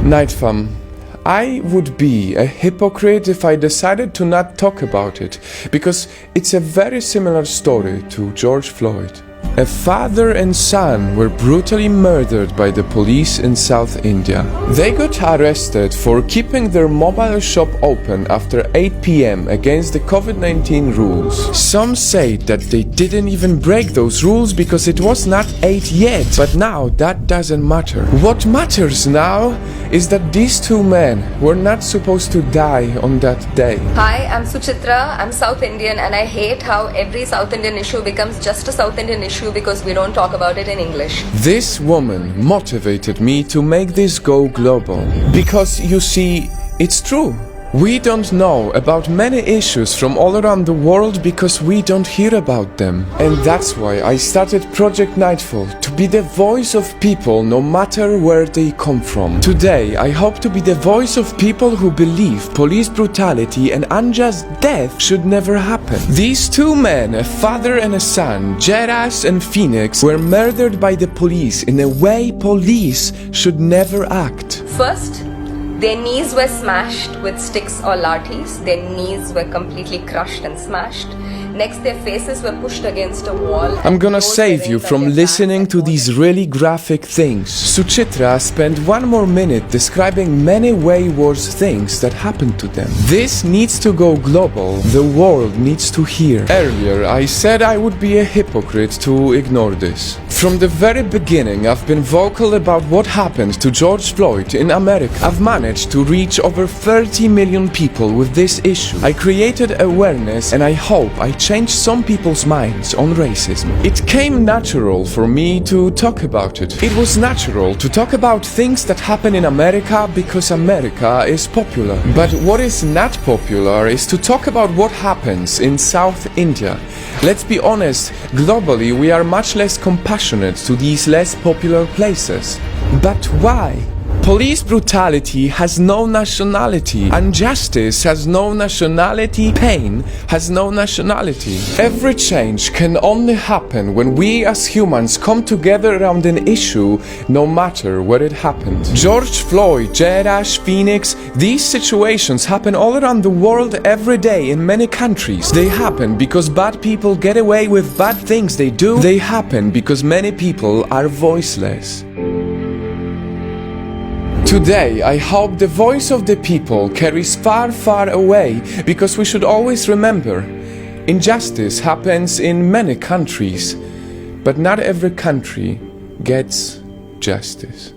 Nightfall. I would be a hypocrite if I decided to not talk about it, because it's a very similar story to George Floyd. A father and son were brutally murdered by the police in South India. They got arrested for keeping their mobile shop open after 8 p.m. against the COVID-19 rules. Some say that they didn't even break those rules because it was not 8 yet, but now that doesn't matter. What matters now is that these two men were not supposed to die on that day. Hi, I'm Suchitra. I'm South Indian and I hate how every South Indian issue becomes just a South Indian issue because we don't talk about it in English. This woman motivated me to make this go global. Because you see, it's true. We don't know about many issues from all around the world because we don't hear about them. And that's why I started Project Nightfall, to be the voice of people no matter where they come from. Today, I hope to be the voice of people who believe police brutality and unjust death should never happen. These two men, a father and a son, George and Phoenix, were murdered by the police in a way police should never act. First, their knees were smashed with sticks or lathis. Their knees were completely crushed and smashed. Next, their faces were pushed against a wall. I'm gonna save you from listening to these really graphic things. Suchitra spent one more minute describing many way worse things that happened to them. This needs to go global. The world needs to hear. Earlier, I said I would be a hypocrite to ignore this. From the very beginning, I've been vocal about what happened to George Floyd in America. I've managed to reach over 30 million people with this issue. I created awareness and I hope I changed some people's minds on racism. It came natural for me to talk about it. It was natural to talk about things that happen in America because America is popular. But what is not popular is to talk about what happens in South India. Let's be honest, globally we are much less compassionate to these less popular places. But why? Police brutality has no nationality. Injustice has no nationality. Pain has no nationality. Every change can only happen when we as humans come together around an issue, no matter where it happened. George Floyd, George, Phoenix, these situations happen all around the world every day in many countries. They happen because bad people get away with bad things they do. They happen because many people are voiceless. Today, I hope the voice of the people carries far, far away, because we should always remember, injustice happens in many countries, but not every country gets justice.